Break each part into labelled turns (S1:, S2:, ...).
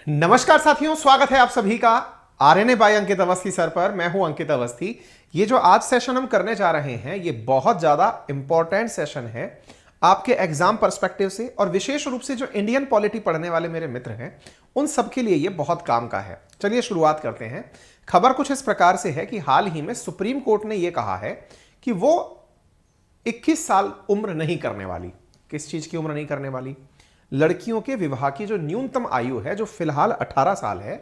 S1: नमस्कार साथियों, स्वागत है आप सभी का आरएनए बाय अंकित अवस्थी सर पर। मैं हूं अंकित अवस्थी। ये जो आज सेशन हम करने जा रहे हैं ये बहुत ज्यादा इंपॉर्टेंट सेशन है आपके एग्जाम पर्सपेक्टिव से, और विशेष रूप से जो इंडियन पॉलिटी पढ़ने वाले मेरे मित्र हैं उन सब के लिए ये बहुत काम का है। चलिए शुरुआत करते हैं। खबर कुछ इस प्रकार से है कि हाल ही में सुप्रीम कोर्ट ने यह कहा है कि वो 21 साल उम्र नहीं करने वाली। किस चीज की उम्र नहीं करने वाली? लड़कियों के विवाह की जो न्यूनतम आयु है, जो फिलहाल 18 साल है,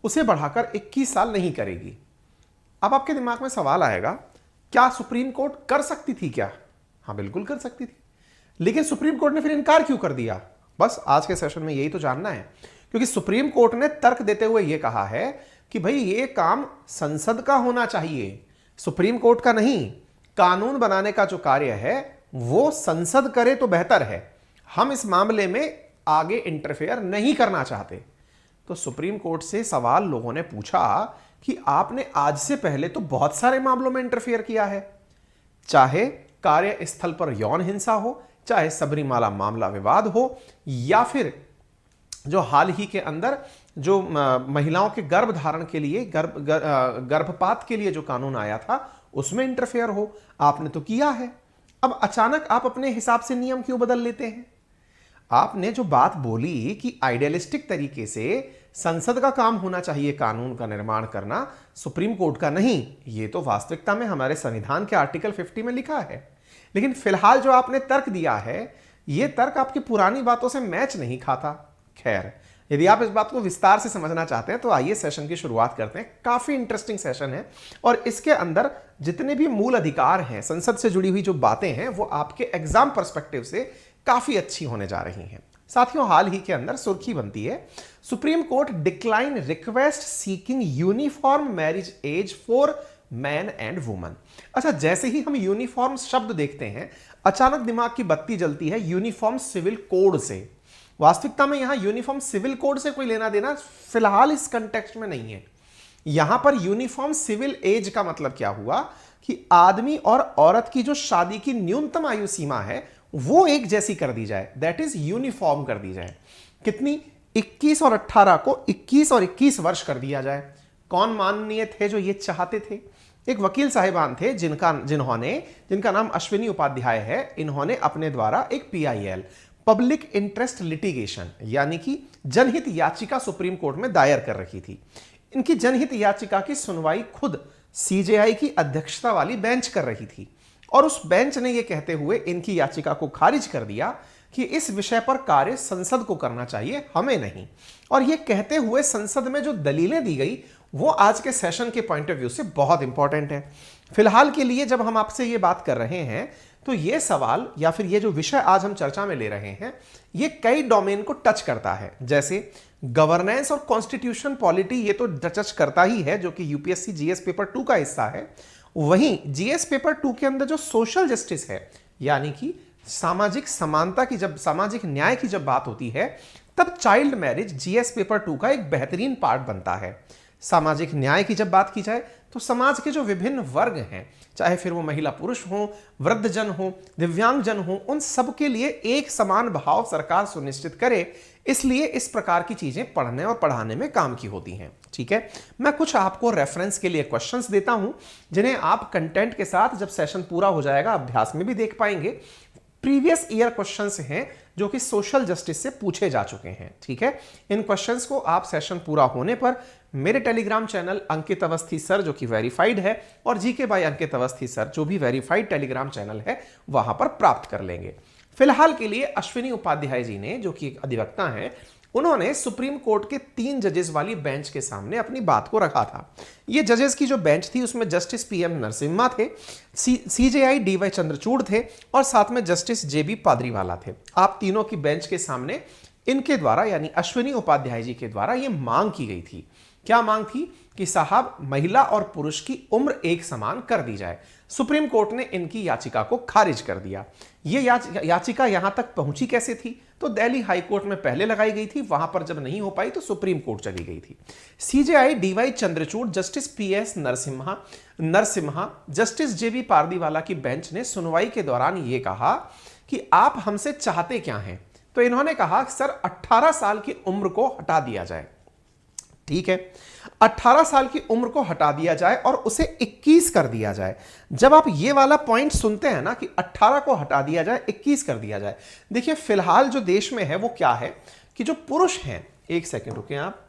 S1: उसे बढ़ाकर 21 साल नहीं करेगी। अब आपके दिमाग में सवाल आएगा, क्या सुप्रीम कोर्ट कर सकती थी क्या? हाँ, बिल्कुल कर सकती थी, लेकिन सुप्रीम कोर्ट ने फिर इनकार क्यों कर दिया? बस आज के सेशन में यही तो जानना है। क्योंकि सुप्रीम कोर्ट ने तर्क देते हुए यह कहा है कि भाई ये काम संसद का होना चाहिए, सुप्रीम कोर्ट का नहीं। कानून बनाने का जो कार्य है वो संसद करे तो बेहतर है, हम इस मामले में आगे इंटरफेयर नहीं करना चाहते। तो सुप्रीम कोर्ट से सवाल लोगों ने पूछा कि आपने आज से पहले तो बहुत सारे मामलों में इंटरफेयर किया है, चाहे कार्यस्थल पर यौन हिंसा हो, चाहे सबरीमाला मामला विवाद हो, या फिर जो हाल ही के अंदर जो महिलाओं के गर्भ धारण के लिए गर्भपात के लिए जो कानून आया था उसमें इंटरफेयर हो। आपने तो किया है। अब अचानक आप अपने हिसाब से नियम क्यों बदल लेते हैं? आपने जो बात बोली कि आइडियलिस्टिक तरीके से संसद का काम होना चाहिए कानून का निर्माण करना, सुप्रीम कोर्ट का नहीं, ये तो वास्तविकता में हमारे संविधान के आर्टिकल 50 में लिखा है। लेकिन फिलहाल जो आपने तर्क दिया है, यह तर्क आपकी पुरानी बातों से मैच नहीं खाता। खैर, यदि आप इस बात को विस्तार से समझना चाहते हैं तो आइए सेशन की शुरुआत करते हैं। काफी इंटरेस्टिंग सेशन है और इसके अंदर जितने भी मूल अधिकार हैं, संसद से जुड़ी हुई जो बातें हैं, वो आपके एग्जाम पर्सपेक्टिव से काफी अच्छी होने जा रही हैं। साथियों, हाल ही के अंदर सुर्खी बनती है, Supreme Court decline request seeking uniform marriage age for man and woman. अच्छा, जैसे ही हम यूनिफॉर्म शब्द देखते हैं अचानक दिमाग की बत्ती जलती है यूनिफॉर्म सिविल कोड से। वास्तविकता में यहां यूनिफॉर्म सिविल कोड से कोई लेना देना फिलहाल इस कंटेक्स्ट में नहीं है। यहां पर यूनिफॉर्म सिविल एज का मतलब क्या हुआ कि आदमी और औरत की जो शादी की न्यूनतम आयु सीमा है वो एक जैसी कर दी जाए, दैट इज यूनिफॉर्म कर दी जाए। कितनी? 21 और 18 को 21 और 21 वर्ष कर दिया जाए। कौन माननीय थे जो ये चाहते थे? एक वकील साहिबान थे जिनका नाम अश्विनी उपाध्याय है। इन्होंने अपने द्वारा एक PIL, पब्लिक इंटरेस्ट लिटिगेशन, यानी कि जनहित याचिका सुप्रीम कोर्ट में दायर कर रखी थी। इनकी जनहित याचिका की सुनवाई खुद CJI की अध्यक्षता वाली बेंच कर रही थी, और उस बेंच ने यह कहते हुए इनकी याचिका को खारिज कर दिया कि इस विषय पर कार्य संसद को करना चाहिए, हमें नहीं। और यह कहते हुए संसद में जो दलीलें दी गई वो आज के सेशन के पॉइंट ऑफ व्यू से बहुत इंपॉर्टेंट है। फिलहाल के लिए जब हम आपसे ये बात कर रहे हैं तो ये सवाल या फिर ये जो विषय आज हम चर्चा में ले रहे हैं ये कई डोमेन को टच करता है, जैसे गवर्नेंस और कॉन्स्टिट्यूशन पॉलिटी, ये तो टच करता ही है जो कि UPSC GS पेपर 2 का हिस्सा है। वहीं GS पेपर 2 के अंदर जो सोशल जस्टिस है, यानी कि सामाजिक समानता की, जब सामाजिक न्याय की जब बात होती है तब चाइल्ड मैरिज GS पेपर 2 का एक बेहतरीन पार्ट बनता है। सामाजिक न्याय की जब बात की जाए तो समाज के जो विभिन्न वर्ग हैं, चाहे फिर वो महिला पुरुष हो, वृद्धजन हो, दिव्यांगजन हो, उन सब के लिए एक समान भाव सरकार सुनिश्चित करे, इसलिए इस प्रकार की चीजें पढ़ने और पढ़ाने में काम की होती हैं। ठीक है, मैं कुछ आपको रेफरेंस के लिए क्वेश्चंस देता हूं जिन्हें आप कंटेंट के साथ जब सेशन पूरा हो जाएगा अभ्यास में भी देख पाएंगे। प्रीवियस ईयर क्वेश्चंस हैं जो कि सोशल जस्टिस से पूछे जा चुके हैं। ठीक है, इन क्वेश्चंस को आप सेशन पूरा होने पर मेरे टेलीग्राम चैनल अंकित अवस्थी सर, जो कि वेरीफाइड है, और GK by Ankit Awasthi sir, जो भी वेरीफाइड टेलीग्राम चैनल है, वहां पर प्राप्त कर लेंगे। फिलहाल के लिए अश्विनी उपाध्याय जी ने, जो कि एक अधिवक्ता हैं, उन्होंने सुप्रीम कोर्ट के 3 जजेस वाली बेंच के सामने अपनी बात को रखा था। ये जजेस की जो बेंच थी उसमें जस्टिस PM नरसिम्हा थे, CJI DY चंद्रचूड़ थे, और साथ में जस्टिस JB पादरीवाला थे। आप तीनों की बेंच के सामने इनके द्वारा, यानी अश्विनी उपाध्याय जी के द्वारा, यह मांग की गई थी। क्या मांग थी? कि साहब महिला और पुरुष की उम्र एक समान कर दी जाए। सुप्रीम कोर्ट ने इनकी याचिका को खारिज कर दिया। यह याचिका यहां तक पहुंची कैसे थी? तो दिल्ली हाई कोर्ट में पहले लगाई गई थी, वहां पर जब नहीं हो पाई तो सुप्रीम कोर्ट चली गई थी। CJI DY Chandrachud, justice PS Narasimha, justice JB Pardiwala की बेंच ने सुनवाई के दौरान यह कहा कि आप हमसे चाहते क्या हैं? तो इन्होंने कहा सर 18 साल की उम्र को हटा दिया जाए। ठीक है, 18 साल की उम्र को हटा दिया जाए और उसे 21 कर दिया जाए। जब आप ये वाला पॉइंट सुनते हैं ना कि 18 को हटा दिया जाए, 21 कर दिया जाए, देखिए फिलहाल जो देश में है वो क्या है कि जो पुरुष हैं, एक सेकेंड रुके आप,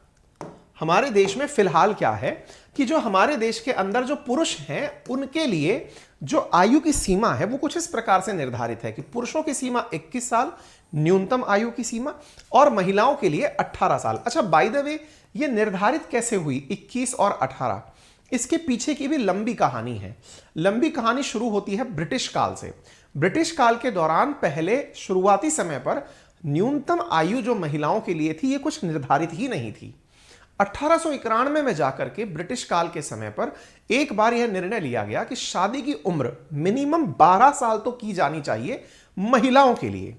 S1: हमारे देश में फिलहाल क्या है कि जो हमारे देश के अंदर जो पुरुष हैं उनके लिए जो आयु की सीमा है वो कुछ इस प्रकार से निर्धारित है कि पुरुषों की सीमा 21 साल न्यूनतम आयु की सीमा, और महिलाओं के लिए 18 साल। अच्छा, बाय द वे ये निर्धारित कैसे हुई 21 और 18? इसके पीछे की भी लंबी कहानी है। लंबी कहानी शुरू होती है ब्रिटिश काल से। ब्रिटिश काल के दौरान पहले शुरुआती समय पर न्यूनतम आयु जो महिलाओं के लिए थी ये कुछ निर्धारित ही नहीं थी। 1891 में जाकर के ब्रिटिश काल के समय पर एक बार यह निर्णय लिया गया कि शादी की उम्र मिनिमम 12 साल तो की जानी चाहिए महिलाओं के लिए।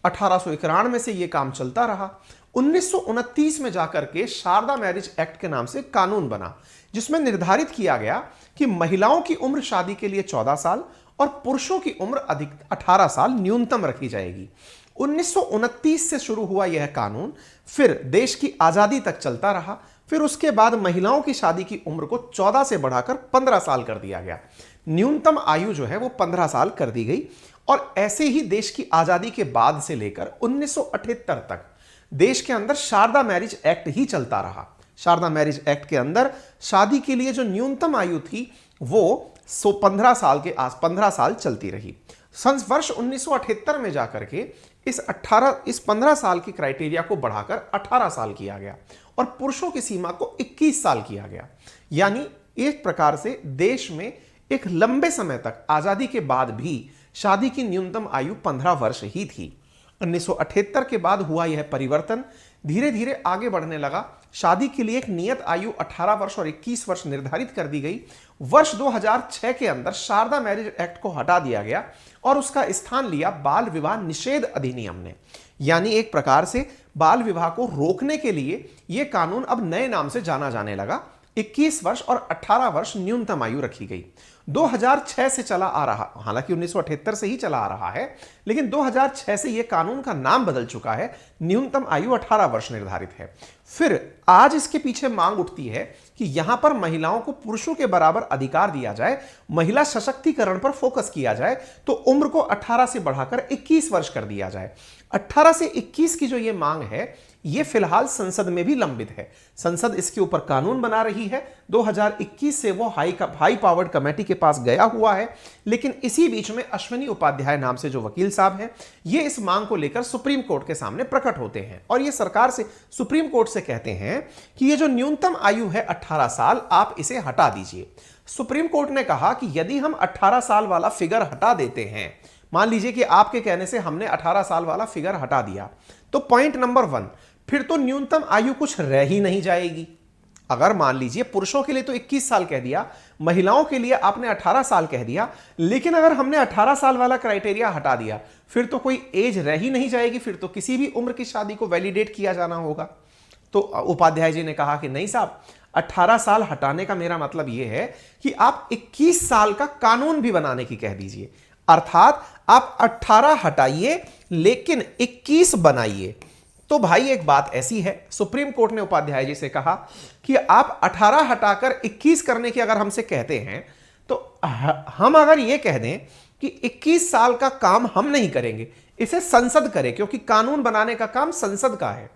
S1: 1891 से यह काम चलता रहा। 1929 में जाकर के शारदा मैरिज एक्ट के नाम से कानून बना, जिसमें निर्धारित किया गया कि महिलाओं की उम्र शादी के लिए 14 साल और पुरुषों की उम्र अधिक 18 साल न्यूनतम रखी जाएगी। 1929 से शुरू हुआ यह कानून फिर देश की आजादी तक चलता रहा। फिर उसके बाद महिलाओं की शादी की उम्र को 14 से बढ़ाकर 15 साल कर दिया गया। न्यूनतम आयु जो है वो 15 साल कर दी गई। और ऐसे ही देश की आजादी के बाद से लेकर 1978 तक देश के अंदर शारदा मैरिज एक्ट ही चलता रहा। शारदा मैरिज एक्ट के अंदर शादी के लिए जो न्यूनतम आयु थी वो 15 साल के 15 साल चलती रही। सन वर्ष 1978 में जाकर के इस 15 साल की क्राइटेरिया को बढ़ाकर 18 साल किया गया और पुरुषों की सीमा को 21 साल किया गया। यानी एक प्रकार से देश में एक लंबे समय तक आजादी के बाद भी शादी की न्यूनतम आयु 15 वर्ष ही थी। 1978 के बाद हुआ यह परिवर्तन, धीरे धीरे आगे बढ़ने लगा। शादी के लिए एक नियत आयु 18 वर्ष और 21 वर्ष निर्धारित कर दी गई। वर्ष 2006 के अंदर शारदा मैरिज एक्ट को हटा दिया गया और उसका स्थान लिया बाल विवाह निषेध अधिनियम ने। यानी एक प्रकार से बाल विवाह को रोकने के लिए यह कानून अब नए नाम से जाना जाने लगा। 21 वर्ष और 18 वर्ष न्यूनतम आयु रखी गई। 2006 से चला आ रहा, हालांकि 1978 से ही चला आ रहा है, लेकिन 2006 से यह कानून का नाम बदल चुका है। न्यूनतम आयु 18 वर्ष निर्धारित है। फिर आज इसके पीछे मांग उठती है कि यहां पर महिलाओं को पुरुषों के बराबर अधिकार दिया जाए, महिला सशक्तिकरण पर फोकस किया जाए, तो उम्र को 18 से बढ़ाकर 21 वर्ष कर दिया जाए। 18 से 21 की जो ये मांग है ये फिलहाल संसद में भी लंबित है। संसद इसके ऊपर कानून बना रही है। 2021 से वो हाई पावर्ड कमेटी के पास गया हुआ है, लेकिन इसी बीच में अश्विनी उपाध्याय नाम से जो वकील साहब हैं ये इस मांग को लेकर सुप्रीम कोर्ट के सामने प्रकट होते हैं और ये सरकार से, सुप्रीम कोर्ट से कहते हैं कि ये जो न्यूनतम आयु है 18 साल, आप इसे हटा दीजिए। सुप्रीम कोर्ट ने कहा कि यदि हम 18 साल वाला फिगर हटा देते हैं, मान लीजिए कि आपके कहने से हमने 18 साल वाला फिगर हटा दिया, तो पॉइंट नंबर 1, फिर तो न्यूनतम आयु कुछ रह ही नहीं जाएगी। अगर मान लीजिए पुरुषों के लिए तो 21 साल कह दिया, महिलाओं के लिए आपने 18 साल कह दिया, लेकिन अगर हमने 18 साल वाला क्राइटेरिया हटा दिया फिर तो कोई एज रह ही नहीं जाएगी, फिर तो किसी भी उम्र की शादी को वैलिडेट किया जाना होगा। तो उपाध्याय जी ने कहा कि नहीं साहब, 18 साल हटाने का मेरा मतलब यह है कि आप 21 साल का कानून भी बनाने की कह दीजिए, अर्थात आप 18 हटाइए लेकिन 21 बनाइए। तो भाई एक बात ऐसी है, सुप्रीम कोर्ट ने उपाध्याय जी से कहा कि आप 18 हटाकर 21 करने की अगर हमसे कहते हैं तो हम अगर यह कह दें कि 21 साल का काम हम नहीं करेंगे, इसे संसद करे, क्योंकि कानून बनाने का काम संसद का है।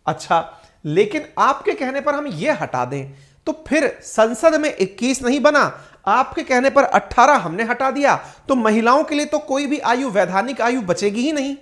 S1: अच्छा, लेकिन आपके कहने पर हम यह हटा दें तो फिर संसद में 21 नहीं बना, आपके कहने पर 18 हमने हटा दिया, तो महिलाओं के लिए तो कोई भी आयु, वैधानिक आयु बचेगी ही नहीं।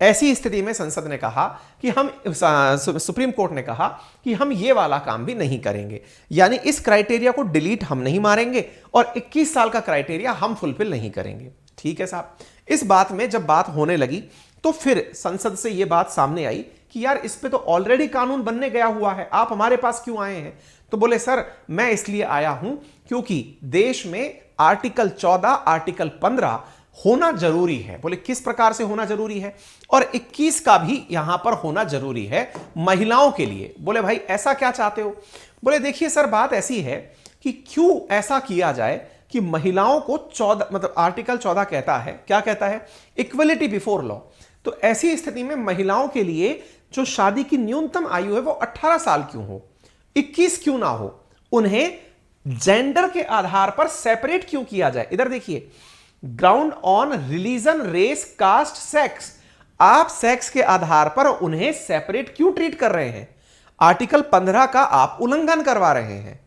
S1: ऐसी स्थिति में संसद ने कहा कि हम, सुप्रीम कोर्ट ने कहा कि हम ये वाला काम भी नहीं करेंगे, यानी इस क्राइटेरिया को डिलीट हम नहीं मारेंगे और 21 साल का क्राइटेरिया हम फुलफिल नहीं करेंगे। ठीक है साहब। इस बात में जब बात होने लगी तो फिर संसद से यह बात सामने आई कि यार इस पे तो ऑलरेडी कानून बनने गया हुआ है, आप हमारे पास क्यों आए हैं? तो बोले सर मैं इसलिए आया हूं क्योंकि देश में आर्टिकल 14, आर्टिकल 15 होना जरूरी है। बोले किस प्रकार से होना जरूरी है? और 21 का भी यहां पर होना जरूरी है महिलाओं के लिए। बोले भाई ऐसा क्या चाहते हो? बोले देखिए सर, बात ऐसी है कि क्यों ऐसा किया जाए कि महिलाओं को 14, मतलब आर्टिकल 14 कहता है, क्या कहता है? Equality before law. तो ऐसी स्थिति में महिलाओं के लिए जो शादी की न्यूनतम आयु है वो 18 साल क्यों हो, 21 क्यों ना हो, उन्हें जेंडर के आधार पर सेपरेट क्यों किया जाए। इधर देखिए, ground on religion, race, caste, sex, आप सेक्स के आधार पर उन्हें सेपरेट क्यों ट्रीट कर रहे हैं। आर्टिकल 15 का आप उल्लंघन करवा रहे हैं।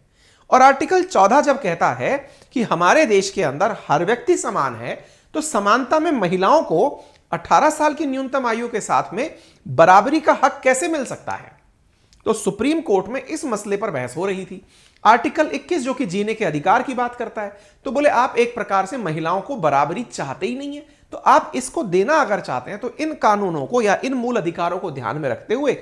S1: और आर्टिकल 14 जब कहता है कि हमारे देश के अंदर हर व्यक्ति समान है, तो समानता में महिलाओं को 18 साल की न्यूनतम आयु के साथ में बराबरी का हक कैसे मिल सकता है। तो सुप्रीम कोर्ट में इस मसले पर बहस हो रही थी। आर्टिकल 21 जो कि जीने के अधिकार की बात करता है, तो बोले आप एक प्रकार से महिलाओं को बराबरी चाहते ही नहीं है, तो आप इसको देना अगर चाहते हैं तो इन कानूनों को या इन मूल अधिकारों को ध्यान में रखते हुए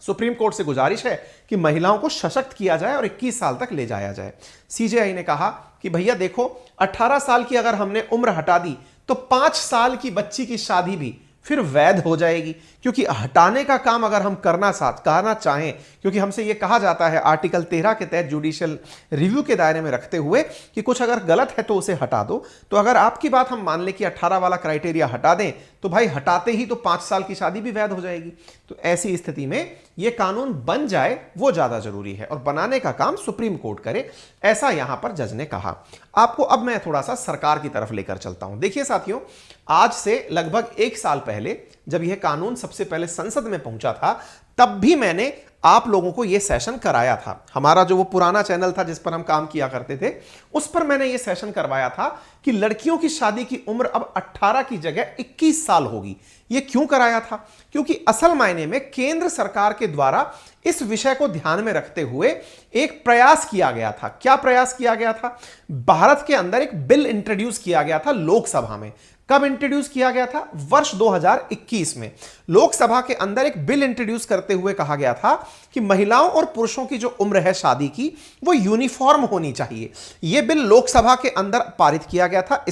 S1: सुप्रीम कोर्ट से गुजारिश है कि महिलाओं को सशक्त किया जाए और 21 साल तक ले जाया जाए। सीजेआई ने कहा कि भैया देखो, 18 साल की अगर हमने उम्र हटा दी तो 5 साल की बच्ची की शादी भी फिर वैध हो जाएगी, क्योंकि हटाने का काम अगर हम करना चाहें, क्योंकि हमसे यह कहा जाता है आर्टिकल 13 के तहत जुडिशियल रिव्यू के दायरे में रखते हुए कि कुछ अगर गलत है तो उसे हटा दो। तो अगर आपकी बात हम मान लें कि 18 वाला क्राइटेरिया हटा दें तो भाई हटाते ही तो 5 साल की शादी भी वैध हो जाएगी। तो ऐसी स्थिति में यह कानून बन जाए वो ज्यादा जरूरी है, और बनाने का काम सुप्रीम कोर्ट करे, ऐसा यहां पर जज ने कहा। आपको अब मैं थोड़ा सा सरकार की तरफ लेकर चलता हूं। देखिए साथियों, आज से लगभग 1 साल पहले जब यह कानून सबसे पहले संसद में पहुंचा था, तब भी मैंने आप लोगों को यह सेशन कराया था। हमारा जो वो पुराना चैनल था जिस पर हम काम किया करते थे, उस पर मैंने यह सेशन करवाया था कि लड़कियों की शादी की उम्र अब 18 की जगह 21 साल होगी। यह क्यों कराया था? क्योंकि असल मायने में केंद्र सरकार के द्वारा इस विषय को ध्यान में रखते हुए एक प्रयास किया गया था। क्या प्रयास किया गया था? भारत के अंदर एक बिल इंट्रोड्यूस किया गया था लोकसभा में। कब इंट्रोड्यूस किया गया था? वर्ष 2021 में लोकसभा के अंदर एक बिल इंट्रोड्यूस करते हुए कहा गया था कि महिलाओं और पुरुषों की जो उम्र है शादी की वो यूनिफॉर्म होनी चाहिए। यह बिल लोकसभा के अंदर पारित किया गया था,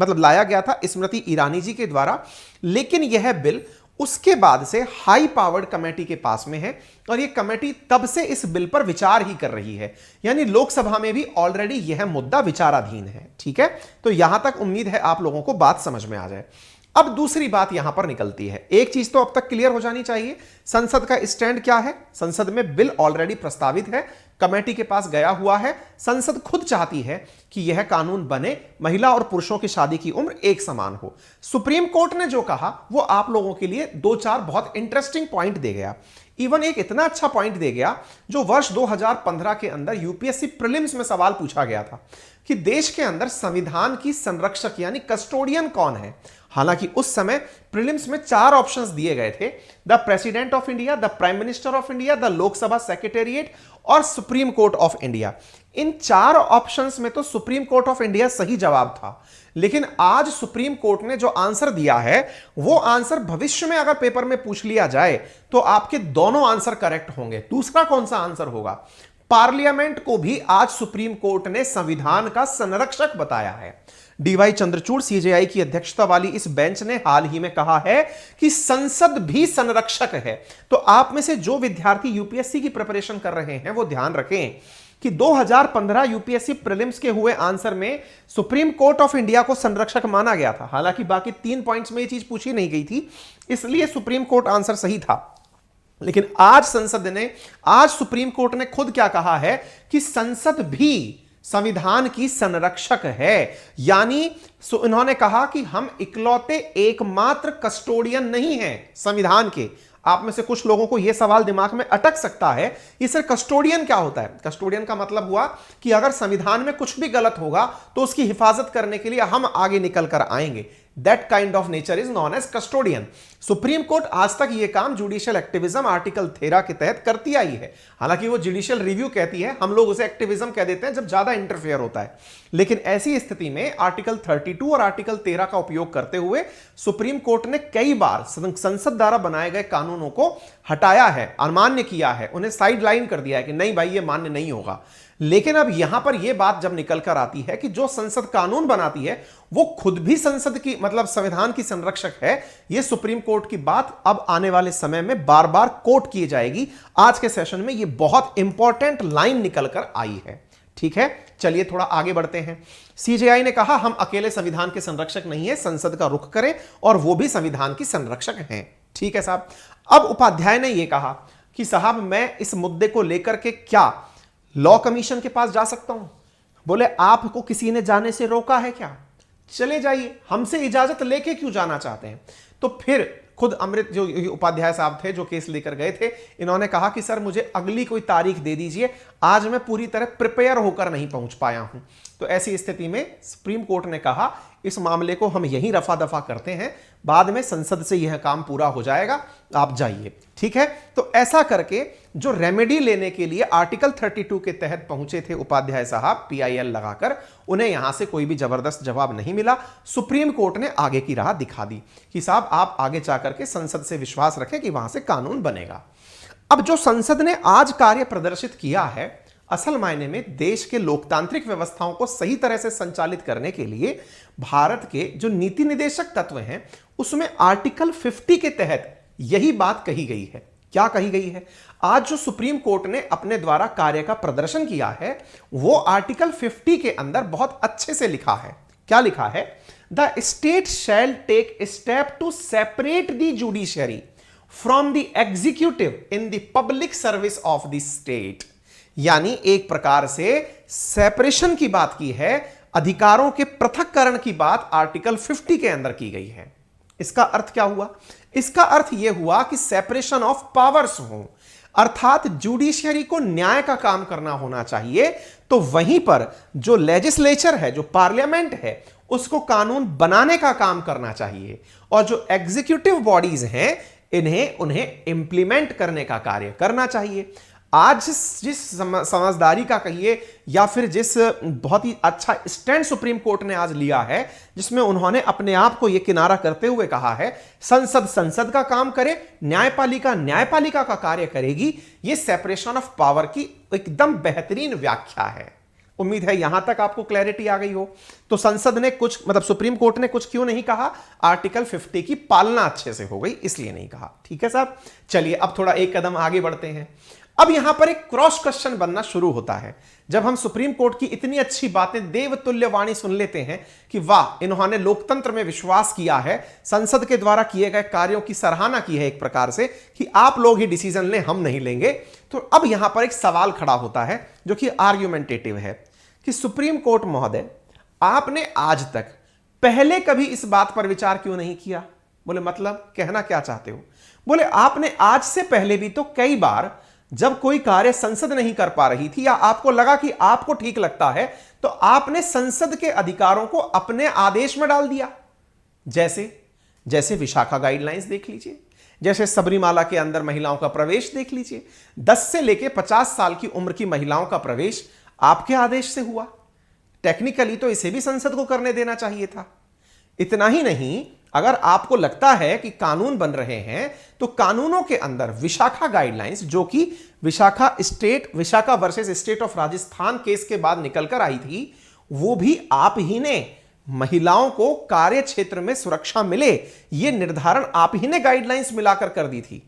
S1: लाया गया था स्मृति ईरानी जी के द्वारा। लेकिन यह बिल उसके बाद से हाई पावर्ड कमेटी के पास में है, और यह कमेटी तब से इस बिल पर विचार ही कर रही है, यानी लोकसभा में भी ऑलरेडी यह मुद्दा विचाराधीन है। ठीक है, तो यहां तक उम्मीद है आप लोगों को बात समझ में आ जाए। अब दूसरी बात यहां पर निकलती है, एक चीज तो अब तक क्लियर हो जानी चाहिए, संसद का स्टैंड क्या है। संसद में बिल ऑलरेडी प्रस्तावित है, कमेटी के पास गया हुआ है, संसद खुद चाहती है कि यह कानून बने, महिला और पुरुषों की शादी की उम्र एक समान हो। सुप्रीम कोर्ट ने जो कहा वो आप लोगों के लिए 2-4 बहुत इंटरेस्टिंग पॉइंट दे गया। इवन एक इतना अच्छा पॉइंट दे गया जो वर्ष 2015 के अंदर यूपीएससी प्रीलिम्स में सवाल पूछा गया था कि देश के अंदर संविधान की संरक्षक यानी कस्टोडियन कौन है। हालांकि उस समय प्रीलिम्स में 4 ऑप्शंस दिए गए थे, the president of India, the prime minister of India, the Lok Sabha secretariat और सुप्रीम कोर्ट ऑफ इंडिया। इन 4 ऑप्शंस में तो सुप्रीम कोर्ट ऑफ इंडिया सही जवाब था, लेकिन आज सुप्रीम कोर्ट ने जो आंसर दिया है वो आंसर भविष्य में अगर पेपर में पूछ लिया जाए तो आपके दोनों आंसर करेक्ट होंगे। दूसरा कौन सा आंसर होगा? पार्लियामेंट को भी आज सुप्रीम कोर्ट ने संविधान का संरक्षक बताया है। डीवाई चंद्रचूड़ सीजेआई की अध्यक्षता वाली इस बेंच ने हाल ही में कहा है कि संसद भी संरक्षक है। तो आप में से जो विद्यार्थी यूपीएससी की प्रिपरेशन कर रहे हैं वो ध्यान रखें कि 2015 यूपीएससी प्रीलिम्स के हुए आंसर में सुप्रीम कोर्ट ऑफ इंडिया को संरक्षक माना गया था। हालांकि बाकी 3 पॉइंट्स में यह चीज पूछी नहीं गई थी, इसलिए सुप्रीम कोर्ट आंसर सही था। लेकिन आज सुप्रीम कोर्ट ने खुद क्या कहा है कि संसद भी संविधान की संरक्षक है। यानी इन्होंने कहा कि हम इकलौते एकमात्र कस्टोडियन नहीं हैं संविधान के। आप में से कुछ लोगों को यह सवाल दिमाग में अटक सकता है, इससे कस्टोडियन क्या होता है? कस्टोडियन का मतलब हुआ कि अगर संविधान में कुछ भी गलत होगा तो उसकी हिफाजत करने के लिए हम आगे निकल कर आएंगे। That kind of nature is known as custodian. Supreme Court आज तक यह काम जुडिशियल एक्टिविज्म आर्टिकल 13 के तहत करती आई है। हालांकि वो जुडिशियल रिव्यू कहती है, हम लोग उसे एक्टिविज्म कह देते हैं जब ज्यादा इंटरफेयर होता है। लेकिन ऐसी स्थिति में आर्टिकल 32 और आर्टिकल 13 का उपयोग करते हुए सुप्रीम कोर्ट ने कई बार संसद द्वारा बनाए गए कानूनों को हटाया है, अमान्य किया है, उन्हें साइड लाइन कर दिया है कि नहीं भाई ये मान्य नहीं होगा। लेकिन अब यहां पर यह बात जब निकल कर आती है कि जो संसद कानून बनाती है वो खुद भी संसद की संविधान की संरक्षक है, यह सुप्रीम कोर्ट की बात अब आने वाले समय में बार बार कोट की जाएगी। आज के सेशन में यह बहुत इंपॉर्टेंट लाइन निकल कर आई है। ठीक है, चलिए थोड़ा आगे बढ़ते हैं। सीजेआई ने कहा हम अकेले संविधान के संरक्षक नहीं है, संसद का रुख करें और वो भी संविधान की संरक्षक हैं। ठीक है साहब। अब उपाध्याय ने यह कहा कि साहब मैं इस मुद्दे को लेकर के क्या लॉ कमीशन के पास जा सकता हूं? बोले आपको किसी ने जाने से रोका है क्या? चले जाइए, हमसे इजाजत लेके क्यों जाना चाहते हैं? तो फिर खुद अमृत जो उपाध्याय साहब थे जो केस लेकर गए थे, इन्होंने कहा कि सर मुझे अगली कोई तारीख दे दीजिए, आज मैं पूरी तरह प्रिपेयर होकर नहीं पहुंच पाया हूं। तो ऐसी स्थिति में सुप्रीम कोर्ट ने कहा इस मामले को हम यहीं रफा दफा करते हैं, बाद में संसद से यह काम पूरा हो जाएगा, आप जाइए। ठीक है, तो ऐसा करके जो रेमेडी लेने के लिए आर्टिकल 32 के तहत पहुंचे थे उपाध्याय साहब PIL लगाकर, उन्हें यहां से कोई भी जबरदस्त जवाब नहीं मिला। सुप्रीम कोर्ट ने आगे की राह दिखा दी कि साहब आप आगे जाकर के संसद से विश्वास रखें कि वहां से कानून बनेगा। अब जो संसद ने आज कार्य प्रदर्शित किया है, असल मायने में देश के लोकतांत्रिक व्यवस्थाओं को सही तरह से संचालित करने के लिए भारत के जो नीति निदेशक तत्व हैं, उसमें आर्टिकल 50 के तहत यही बात कही गई है। क्या कही गई है? आज जो सुप्रीम कोर्ट ने अपने द्वारा कार्य का प्रदर्शन किया है, वो आर्टिकल 50 के अंदर बहुत अच्छे से लिखा है। क्या लिखा है? The state shall take step to separate the judiciary from the executive in the public service of the state. यानी एक प्रकार से सेपरेशन की बात की है, अधिकारों के पृथक्करण की बात आर्टिकल 50 के अंदर की गई है। इसका अर्थ क्या हुआ? इसका अर्थ यह हुआ कि सेपरेशन ऑफ पावर्स हो, अर्थात जुडिशरी को न्याय का काम करना होना चाहिए, तो वहीं पर जो लेजिस्लेचर है, जो पार्लियामेंट है, उसको कानून बनाने का काम करना चाहिए, और जो एग्जीक्यूटिव बॉडीज हैं उन्हें इंप्लीमेंट करने का कार्य करना चाहिए। आज जिस समझदारी का कहिए या फिर जिस बहुत ही अच्छा स्टैंड सुप्रीम कोर्ट ने आज लिया है, जिसमें उन्होंने अपने आप को यह किनारा करते हुए कहा है संसद संसद का काम करे, न्यायपालिका न्यायपालिका का कार्य करेगी, यह सेपरेशन ऑफ पावर की एकदम बेहतरीन व्याख्या है। उम्मीद है यहां तक आपको क्लैरिटी आ गई हो। तो संसद ने कुछ सुप्रीम कोर्ट ने कुछ क्यों नहीं कहा? आर्टिकल 50 की पालना अच्छे से हो गई इसलिए नहीं कहा। ठीक है साहब, चलिए अब थोड़ा एक कदम आगे बढ़ते हैं। अब यहां पर एक क्रॉस क्वेश्चन बनना शुरू होता है जब हम सुप्रीम कोर्ट की इतनी अच्छी बातें, देवतुल्य वाणी सुन लेते हैं कि वाह, इन्होंने लोकतंत्र में विश्वास किया है, संसद के द्वारा किए गए कार्यों की सराहना की है एक प्रकार से कि आप लोग ही डिसीजन लें, हम नहीं लेंगे। तो अब यहां पर एक सवाल खड़ा होता है जो कि आर्ग्यूमेंटेटिव है कि सुप्रीम कोर्ट महोदय, आपने आज तक पहले कभी इस बात पर विचार क्यों नहीं किया? बोले मतलब कहना क्या चाहते हो? बोले आपने आज से पहले भी तो कई बार जब कोई कार्य संसद नहीं कर पा रही थी या आपको लगा कि आपको ठीक लगता है, तो आपने संसद के अधिकारों को अपने आदेश में डाल दिया। जैसे विशाखा गाइडलाइंस देख लीजिए, जैसे सबरीमाला के अंदर महिलाओं का प्रवेश देख लीजिए, 10 से लेकर 50 साल की उम्र की महिलाओं का प्रवेश आपके आदेश से हुआ। टेक्निकली तो इसे भी संसद को करने देना चाहिए था। इतना ही नहीं, अगर आपको लगता है कि कानून बन रहे हैं तो कानूनों के अंदर विशाखा गाइडलाइंस, जो कि Vishakha versus state of Rajasthan case के बाद निकलकर आई थी, वो भी आप ही ने महिलाओं को कार्य क्षेत्र में सुरक्षा मिले, यह निर्धारण आप ही ने गाइडलाइंस मिलाकर कर दी थी।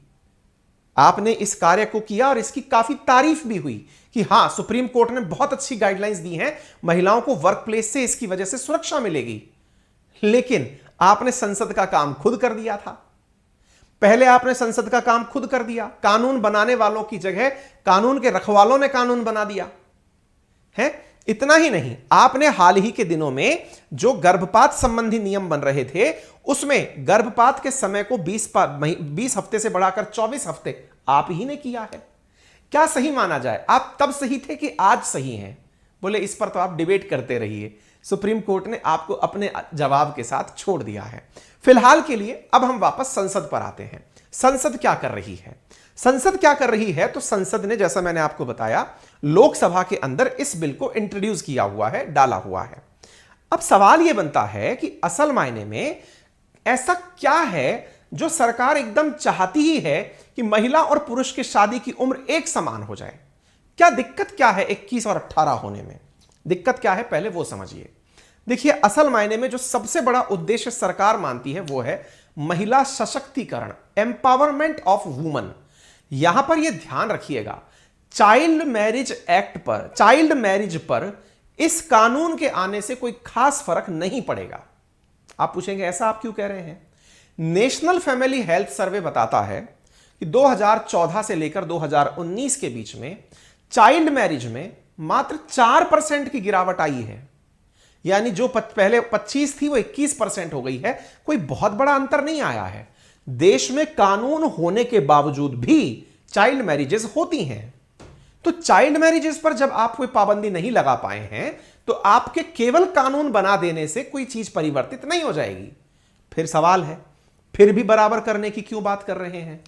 S1: आपने इस कार्य को किया और इसकी काफी तारीफ भी हुई कि हां, सुप्रीम कोर्ट ने बहुत अच्छी गाइडलाइंस दी हैं, महिलाओं को वर्क प्लेस से इसकी वजह से सुरक्षा मिलेगी। लेकिन आपने संसद का काम खुद कर दिया था। पहले आपने संसद का काम खुद कर दिया, कानून बनाने वालों की जगह कानून के रखवालों ने कानून बना दिया है। इतना ही नहीं, आपने हाल ही के दिनों में जो गर्भपात संबंधी नियम बन रहे थे, उसमें गर्भपात के समय को 20 हफ्ते से बढ़ाकर 24 हफ्ते आप ही ने किया है। क्या सही माना जाए? आप तब सही थे कि आज सही हैं? बोले इस पर तो आप डिबेट करते रहिए, सुप्रीम कोर्ट ने आपको अपने जवाब के साथ छोड़ दिया है। फिलहाल के लिए अब हम वापस संसद पर आते हैं। संसद क्या कर रही है? संसद क्या कर रही है? तो संसद ने, जैसा मैंने आपको बताया, लोकसभा के अंदर इस बिल को इंट्रोड्यूस किया हुआ है, डाला हुआ है। अब सवाल यह बनता है कि असल मायने में ऐसा क्या है जो सरकार एकदम चाहती ही है कि महिला और पुरुष की शादी की उम्र एक समान हो जाए? क्या दिक्कत क्या है 21 और 18 होने में? दिक्कत क्या है पहले वो समझिए। देखिए, असल मायने में जो सबसे बड़ा उद्देश्य सरकार मानती है वो है महिला सशक्तिकरण, एम्पावरमेंट ऑफ वुमन। यहां पर यह ध्यान रखिएगा, चाइल्ड मैरिज पर इस कानून के आने से कोई खास फर्क नहीं पड़ेगा। आप पूछेंगे ऐसा आप क्यों कह रहे हैं? नेशनल फैमिली हेल्थ सर्वे बताता है कि 2014 से लेकर 2019 के बीच में चाइल्ड मैरिज में मात्र 4% की गिरावट आई है। यानी जो पहले 25 थी वो 21% हो गई है। कोई बहुत बड़ा अंतर नहीं आया है। देश में कानून होने के बावजूद भी चाइल्ड मैरिजेस होती हैं। तो चाइल्ड मैरिजेस पर जब आप कोई पाबंदी नहीं लगा पाए हैं तो आपके केवल कानून बना देने से कोई चीज परिवर्तित नहीं हो जाएगी। फिर सवाल है, फिर भी बराबर करने की क्यों बात कर रहे हैं?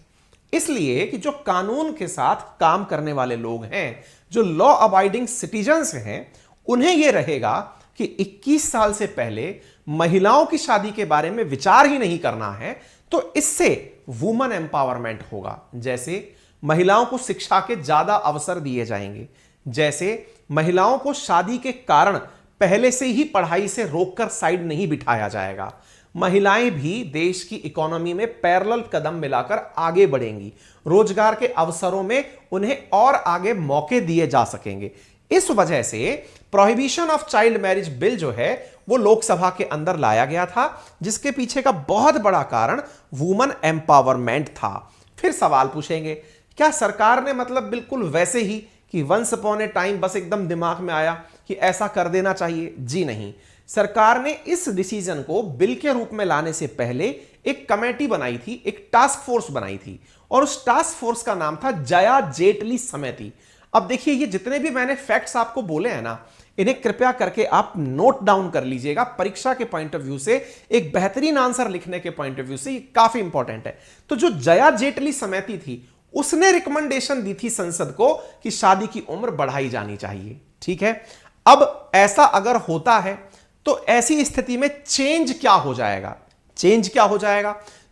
S1: इसलिए कि जो कानून के साथ काम करने वाले लोग हैं, जो लॉ अबाइडिंग सिटीजन्स हैं, उन्हें यह रहेगा कि 21 साल से पहले महिलाओं की शादी के बारे में विचार ही नहीं करना है, तो इससे वुमन एम्पावरमेंट होगा। जैसे महिलाओं को शिक्षा के ज्यादा अवसर दिए जाएंगे, जैसे महिलाओं को शादी के कारण पहले से ही पढ़ाई से रोककर साइड नहीं बिठाया जाएगा, महिलाएं भी देश की इकोनॉमी में पैरेलल कदम मिलाकर आगे बढ़ेंगी, रोजगार के अवसरों में उन्हें और आगे मौके दिए जा सकेंगे। इस वजह से prohibition of child marriage bill जो है वो लोकसभा के अंदर लाया गया था, जिसके पीछे का बहुत बड़ा कारण वुमन एम्पावरमेंट था। फिर सवाल पूछेंगे, क्या सरकार ने मतलब बिल्कुल वैसे ही कि वंस अपॉन ए टाइम बस एकदम दिमाग में आया कि ऐसा कर देना चाहिए? जी नहीं। सरकार ने इस डिसीजन को बिल के रूप में लाने से पहले एक कमेटी बनाई थी, एक टास्क फोर्स बनाई थी, और उस टास्क फोर्स का नाम था जया जेटली समिति। अब देखिए, ये जितने भी मैंने फैक्ट्स आपको बोले हैं ना, इन्हें कृपया करके आप नोट डाउन कर लीजिएगा। परीक्षा के पॉइंट ऑफ व्यू से, एक बेहतरीन आंसर लिखने के पॉइंट ऑफ व्यू से ये काफी इंपॉर्टेंट है। तो जो जया जेटली समिति थी, उसने रिकमेंडेशन दी थी संसद को कि शादी की उम्र बढ़ाई जानी चाहिए। ठीक है, अब ऐसा अगर होता है तो ऐसी स्थिति में चेंज क्या हो जाएगा? चेंज क्या हो जाएगा?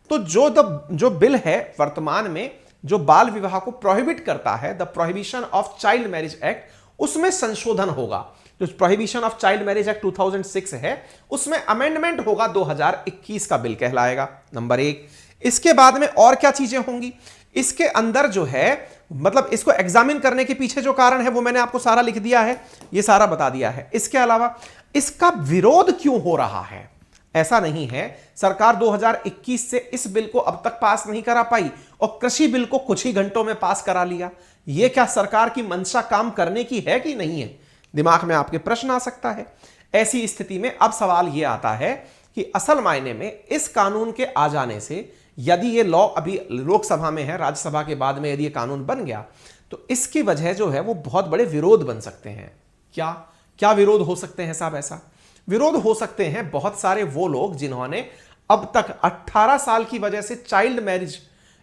S1: तो जो बिल है वर्तमान में, जो बाल विवाह को प्रोहिबिट करता है, the prohibition of child marriage act, उसमें संशोधन होगा। जो prohibition of child marriage act 2006 है, उसमें अमेंडमेंट होगा, 2021 का बिल कहलाएगा। नंबर 1। इसके बाद में और क्या चीजें होंगी इसके अंदर जो है, मतलब इसको एग्जामिन करने के पीछे जो कारण है वो मैंने आपको सारा लिख दिया है, ये सारा बता दिया है। इसके अलावा इसका विरोध क्यों हो रहा है? ऐसा नहीं है सरकार 2021 से इस बिल को अब तक पास नहीं करा पाई और कृषि बिल को कुछ ही घंटों में पास करा लिया। यह क्या सरकार की मंशा काम करने की है कि नहीं है? दिमाग में आपके प्रश्न आ सकता है। ऐसी स्थिति में अब सवाल यह आता है कि असल मायने में इस कानून के आ जाने से, यदि ये लॉ अभी लोकसभा में है, राज्यसभा के बाद में यदि ये कानून बन गया, तो इसकी वजह जो है वो बहुत बड़े विरोध बन सकते हैं। क्या क्या विरोध हो सकते हैं साहब? ऐसा विरोध हो सकते हैं बहुत सारे वो लोग जिन्होंने अब तक 18 साल की वजह से चाइल्ड मैरिज,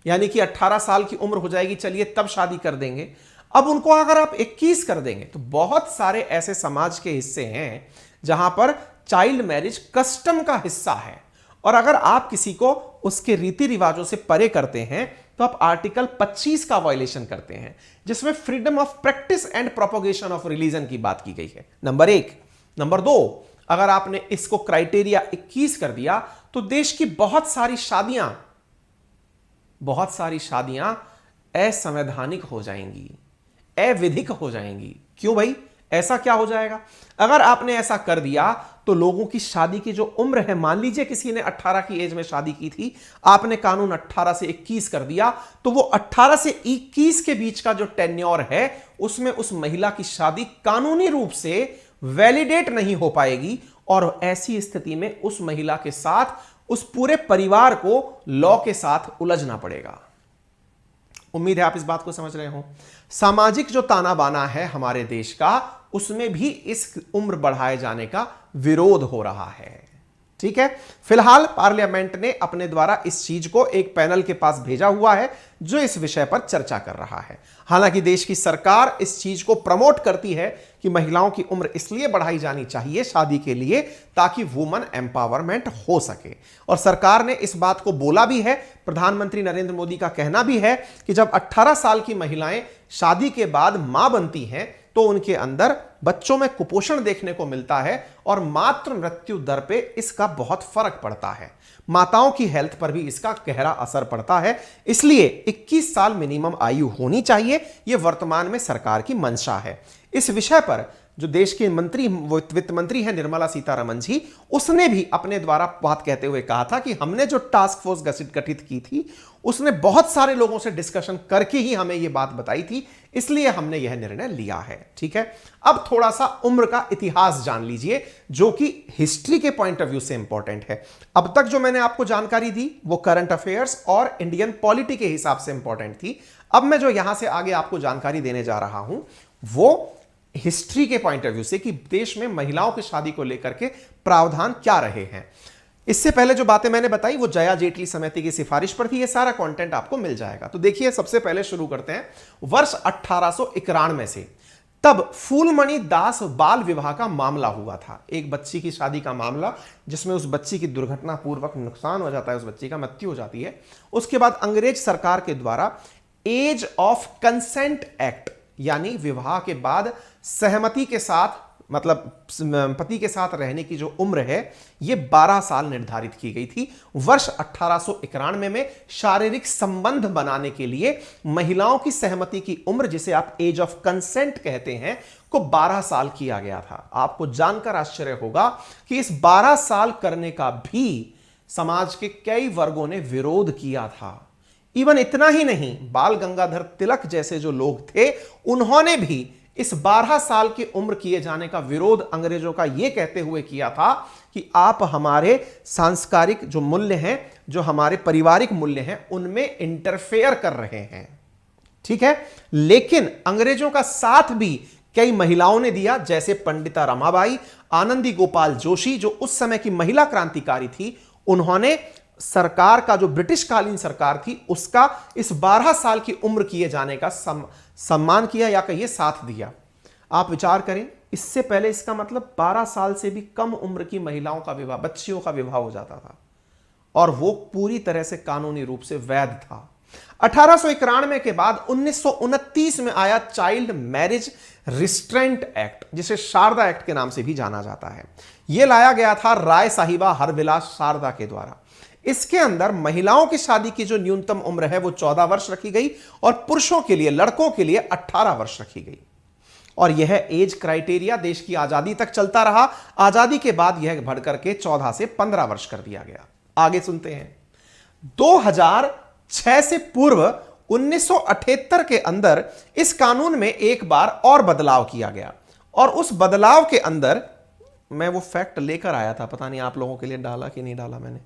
S1: यानी कि 18 साल की उम्र हो जाएगी, चलिए तब शादी कर देंगे, अब उनको अगर आप 21 कर देंगे, तो बहुत सारे ऐसे समाज के हिस्से हैं जहां पर चाइल्ड मैरिज कस्टम का हिस्सा है, और अगर आप किसी को उसके रीति रिवाजों से परे करते हैं तो आप आर्टिकल 25 का वायलेशन करते हैं, जिसमें freedom of practice and propagation of religion की बात की गई है। नंबर 1। नंबर 2, अगर आपने इसको क्राइटेरिया 21 कर दिया तो देश की बहुत सारी शादियां असंवैधानिक हो जाएंगी, अविधिक हो जाएंगी। क्यों भाई, ऐसा क्या हो जाएगा? अगर आपने ऐसा कर दिया तो लोगों की शादी की जो उम्र है, मान लीजिए किसी ने 18 की एज में शादी की थी, आपने कानून 18 से 21 कर दिया, तो वो 18 से 21 के बीच का जो टेन्योर है उसमें उस महिला की शादी कानूनी रूप से वैलिडेट नहीं हो पाएगी, और ऐसी स्थिति में उस महिला के साथ उस पूरे परिवार को लॉ के साथ उलझना पड़ेगा। उम्मीद है आप इस बात को समझ रहे हो। सामाजिक जो ताना बाना है हमारे देश का, उसमें भी इस उम्र बढ़ाए जाने का विरोध हो रहा है। ठीक है, फिलहाल पार्लियामेंट ने अपने द्वारा इस चीज को एक पैनल के पास भेजा हुआ है जो इस विषय पर चर्चा कर रहा है। हालांकि देश की सरकार इस चीज को प्रमोट करती है कि महिलाओं की उम्र इसलिए बढ़ाई जानी चाहिए शादी के लिए ताकि वुमन एम्पावरमेंट हो सके, और सरकार ने इस बात को बोला भी है। प्रधानमंत्री नरेंद्र मोदी का कहना भी है कि जब 18 साल की महिलाएं शादी के बाद मां बनती हैं तो उनके अंदर बच्चों में कुपोषण देखने को मिलता है और मातृ मृत्यु दर पे इसका बहुत फर्क पड़ता है। माताओं की हेल्थ पर भी इसका गहरा असर पड़ता है। इसलिए 21 साल मिनिमम आयु होनी चाहिए, यह वर्तमान में सरकार की मंशा है। इस विषय पर जो देश के वित्त मंत्री है निर्मला सीतारमण जी, उसने भी अपने द्वारा बात कहते हुए कहा था कि हमने जो टास्क फोर्स गठित की थी उसने बहुत सारे लोगों से डिस्कशन करके ही हमें यह बात बताई थी, इसलिए हमने यह निर्णय लिया है। ठीक है, अब थोड़ा सा उम्र का इतिहास जान लीजिए जो कि हिस्ट्री के पॉइंट ऑफ व्यू से इंपॉर्टेंट है। अब तक जो मैंने आपको जानकारी दी वो करंट अफेयर्स और इंडियन पॉलिटी के हिसाब से इंपॉर्टेंट थी। अब मैं जो यहां से आगे आपको जानकारी देने जा रहा हूं वो हिस्ट्री के पॉइंट ऑफ व्यू से कि देश में महिलाओं की शादी को लेकर के प्रावधान क्या रहे हैं। इससे पहले जो बातें मैंने बताई वो जया जेटली समिति की सिफारिश पर थी। ये सारा कंटेंट आपको मिल जाएगा। तो देखिए, सबसे पहले शुरू करते हैं वर्ष 1891 से। तब फूलमणि दास बाल विवाह का मामला हुआ था, एक बच्ची की शादी का मामला जिसमें उस बच्ची की दुर्घटना पूर्वक नुकसान हो जाता है, उस बच्ची का मृत्यु हो जाती है। उसके बाद अंग्रेज सरकार के द्वारा एज ऑफ कंसेंट एक्ट, यानी विवाह के बाद सहमति के साथ, मतलब पति के साथ रहने की जो उम्र है यह 12 साल निर्धारित की गई थी। वर्ष 1891 में शारीरिक संबंध बनाने के लिए महिलाओं की सहमति की उम्र, जिसे आप एज ऑफ कंसेंट कहते हैं, को 12 साल किया गया था। आपको जानकर आश्चर्य होगा कि इस 12 साल करने का भी समाज के कई वर्गों ने विरोध किया था। इवन इतना ही नहीं, बाल गंगाधर तिलक जैसे जो लोग थे उन्होंने भी इस 12 साल की उम्र किए जाने का विरोध अंग्रेजों का यह कहते हुए किया था कि आप हमारे सांस्कारिक जो मूल्य हैं, जो हमारे पारिवारिक मूल्य हैं, उनमें इंटरफेयर कर रहे हैं। ठीक है, लेकिन अंग्रेजों का साथ भी कई महिलाओं ने दिया, जैसे पंडिता रमाबाई, आनंदी गोपाल जोशी जो उस समय की महिला क्रांतिकारी थी। उन्होंने सरकार का, जो ब्रिटिश कालीन सरकार थी, उसका इस 12 साल की उम्र किए जाने का सम्मान किया या कहिए साथ दिया। आप विचार करें, इससे पहले इसका मतलब 12 साल से भी कम उम्र की महिलाओं का विवाह, बच्चियों का विवाह हो जाता था और वो पूरी तरह से कानूनी रूप से वैध था। 1891 के बाद 1929 में आया चाइल्ड मैरिज रिस्ट्रेंट एक्ट, जिसे शारदा एक्ट के नाम से भी जाना जाता है। यह लाया गया था राय साहिबा हरविलास शारदा के द्वारा। इसके अंदर महिलाओं की शादी की जो न्यूनतम उम्र है वो 14 वर्ष रखी गई और पुरुषों के लिए, लड़कों के लिए 18 वर्ष रखी गई। और यह एज क्राइटेरिया देश की आजादी तक चलता रहा। आजादी के बाद यह बढ़कर के 14 से 15 वर्ष कर दिया गया। आगे सुनते हैं। 2006 से पूर्व 1978 के अंदर इस कानून में एक बार और बदलाव किया गया और उस बदलाव के अंदर मैं वो फैक्ट लेकर आया था, पता नहीं आप लोगों के लिए डाला कि नहीं डाला मैंने।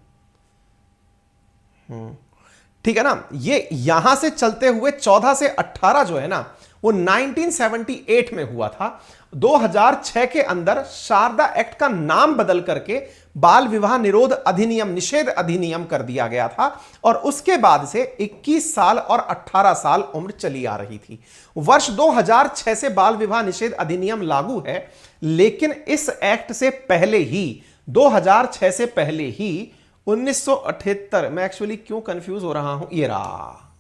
S1: ठीक है ना, ये यहां से चलते हुए 14 से 18 जो है ना वो 1978 में हुआ था। 2006 के अंदर शारदा एक्ट का नाम बदल करके बाल विवाह निरोध अधिनियम, निषेध अधिनियम कर दिया गया था और उसके बाद से 21 साल और 18 साल उम्र चली आ रही थी। वर्ष 2006 से बाल विवाह निषेध अधिनियम लागू है, लेकिन इस एक्ट से पहले ही, 2006 से पहले ही 1978, मैं एक्चुअली क्यों कंफ्यूज हो रहा हूं, ये रहा,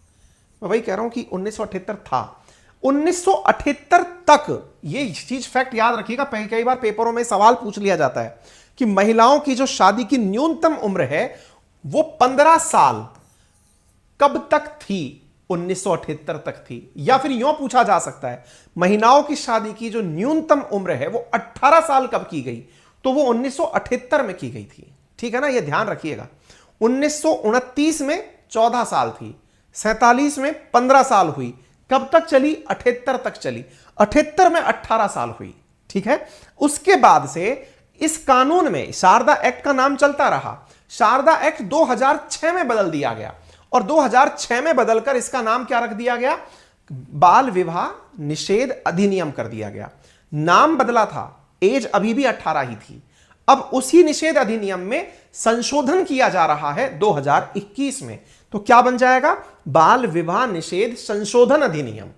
S1: मैं वही कह रहा हूं कि 1978 था। 1978 तक, ये चीज फैक्ट याद रखिएगा, कई बार पेपरों में सवाल पूछ लिया जाता है कि महिलाओं की जो शादी की न्यूनतम उम्र है वो 15 साल कब तक थी, 1978 तक थी। या फिर यूं पूछा जा सकता है महिलाओं की शादी की जो न्यूनतम उम्र है वो 18 साल कब की गई, तो वो 1978 में की गई थी। ठीक है ना, ये ध्यान रखिएगा। 1929 में 14 साल थी, 47 में 15 साल हुई, कब तक चली, 78 तक चली, 78 में 18 साल हुई। ठीक है, उसके बाद से इस कानून में शारदा एक्ट का नाम चलता रहा। शारदा एक्ट 2006 में बदल दिया गया और 2006 में बदलकर इसका नाम क्या रख दिया गया, बाल विवाह निषेध अधिनियम कर दिया गया। नाम बदला था, एज अभी भी 18 ही थी। अब उसी निषेध अधिनियम में संशोधन किया जा रहा है 2021 में, तो क्या बन जाएगा, बाल विवाह निषेध संशोधन अधिनियम।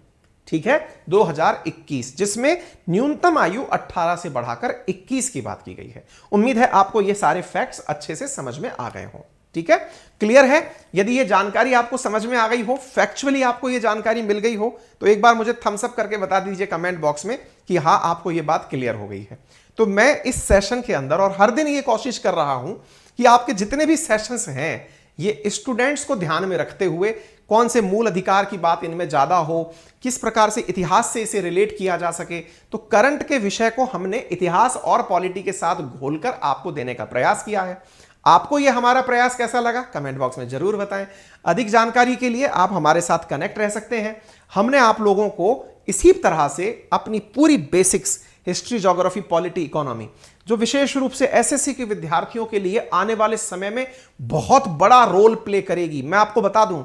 S1: ठीक है, 2021, जिसमें न्यूनतम आयु 18 से बढ़ाकर 21 की बात की गई है। उम्मीद है आपको ये सारे फैक्ट्स अच्छे से समझ में आ गए हों। ठीक है, क्लियर है। यदि ये जानकारी आपको समझ में आ गई हो, फैक्चुअली आपको ये जानकारी मिल गई हो, तो एक बार मुझे थम्स अप करके बता दीजिए कमेंट बॉक्स में कि हाँ आपको ये बात क्लियर हो गई है। तो मैं इस सेशन के अंदर और हर दिन ये कोशिश कर रहा हूं कि आपके जितने भी सेशंस हैं ये स्टूडेंट्स को ध्यान में रखते हुए कौन से मूल अधिकार की बात इनमें ज्यादा हो, किस प्रकार से इतिहास से इसे रिलेट किया जा सके, तो करंट के विषय को हमने इतिहास और पॉलिटी के साथ घोलकर आपको देने का प्रयास किया है। आपको यह हमारा प्रयास कैसा लगा कमेंट बॉक्स में जरूर बताएं। अधिक जानकारी के लिए आप हमारे साथ कनेक्ट रह सकते हैं। हमने आप लोगों को इसी तरह से अपनी पूरी basics history, geography, polity, economy, जो विशेष रूप से एसएससी के विद्यार्थियों के लिए आने वाले समय में बहुत बड़ा रोल प्ले करेगी। मैं आपको बता दूं,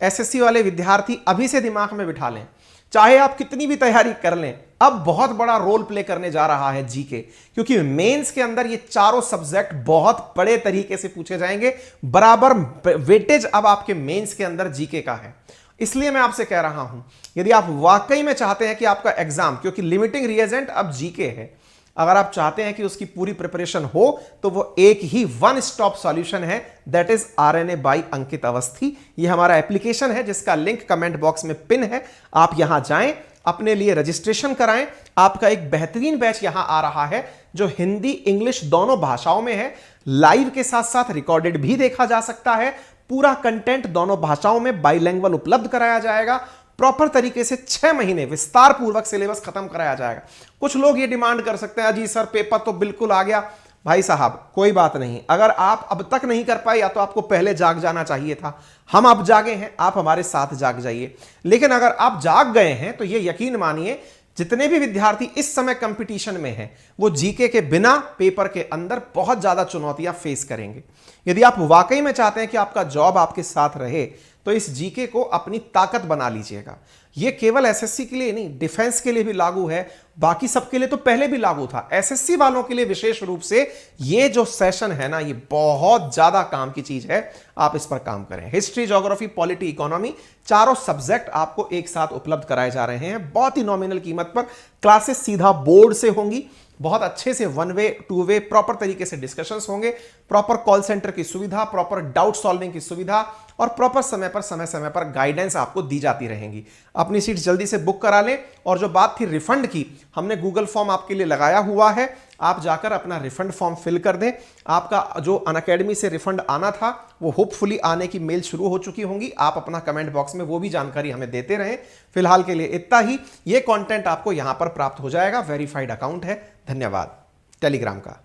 S1: एसएससी वाले विद्यार्थी अभी से दिमाग में बिठा लें, चाहे आप कितनी भी तैयारी कर लें, अब बहुत बड़ा रोल प्ले करने जा रहा है जीके, क्योंकि मेंस के अंदर ये चारों सब्जेक्ट बहुत बड़े तरीके से पूछे जाएंगे। बराबर वेटेज अब आपके मेंस के अंदर जीके का है। इसलिए मैं आपसे कह रहा हूं, यदि आप वाकई में चाहते हैं कि आपका एग्जाम, क्योंकि लिमिटिंग रिएजेंट अब जीके है, अगर आप चाहते हैं कि उसकी पूरी प्रिपरेशन हो तो वो एक ही वन स्टॉप सॉल्यूशन है, दैट इज आरएनए बाय अंकित अवस्थी। ये हमारा एप्लीकेशन है जिसका लिंक कमेंट बॉक्स में पिन है। आप यहां जाएं, अपने लिए रजिस्ट्रेशन कराएं। आपका एक बेहतरीन बैच यहां आ रहा है जो हिंदी इंग्लिश दोनों भाषाओं में है। लाइव के साथ साथ रिकॉर्डेड भी देखा जा सकता है। पूरा कंटेंट दोनों भाषाओं में बाइलैंग्वेज उपलब्ध कराया जाएगा। प्रॉपर तरीके से 6 महीने विस्तार पूर्वक सिलेबस खत्म कराया जाएगा। कुछ लोग ये डिमांड कर सकते हैं, अजी सर पेपर तो बिल्कुल आ गया। भाई साहब कोई बात नहीं, अगर आप अब तक नहीं कर पाए या तो आपको पहले जाग जाना चाहिए था। हम अब जागे हैं, आप हमारे साथ जाग जाइए। लेकिन अगर आप जाग गए हैं तो ये यकीन मानिए, जितने भी विद्यार्थी इस समय कंपटीशन में हैं वो जीके के बिना पेपर के अंदर बहुत ज्यादा चुनौतियां फेस करेंगे। यदि आप वाकई में चाहते हैं कि आपका जॉब आपके साथ रहे तो इस जीके को अपनी ताकत बना लीजिएगा। यह केवल एसएससी के लिए नहीं, डिफेंस के लिए भी लागू है, बाकी सबके लिए तो पहले भी लागू था। एसएससी वालों के लिए विशेष रूप से ये जो सेशन है ना, ये बहुत ज्यादा काम की चीज है। आप इस पर काम करें। हिस्ट्री, ज्योग्राफी, पॉलिटी, इकोनॉमी, चारों सब्जेक्ट आपको एक साथ उपलब्ध कराए जा रहे हैं बहुत ही नॉमिनल कीमत पर। क्लासेस सीधा बोर्ड से होंगी, बहुत अच्छे से 1 वे 2 वे प्रॉपर तरीके से डिस्कशंस होंगे, प्रॉपर कॉल सेंटर की सुविधा, प्रॉपर डाउट सॉल्विंग की सुविधा और प्रॉपर समय पर गाइडेंस आपको दी जाती रहेंगी। अपनी सीट जल्दी से बुक करा लें। और जो बात थी रिफंड की, हमने गूगल फॉर्म आपके लिए लगाया हुआ है, आप जाकर अपना रिफंड फॉर्म फिल कर दें। आपका जो अनअकैडमी से रिफंड आना था वो होपफुली आने की मेल शुरू हो चुकी होंगी। आप अपना कमेंट बॉक्स में वो भी जानकारी हमें देते रहें। फिलहाल के लिए इतना ही। ये कंटेंट आपको यहां पर प्राप्त हो जाएगा, वेरीफाइड अकाउंट है। धन्यवाद। टेलीग्राम का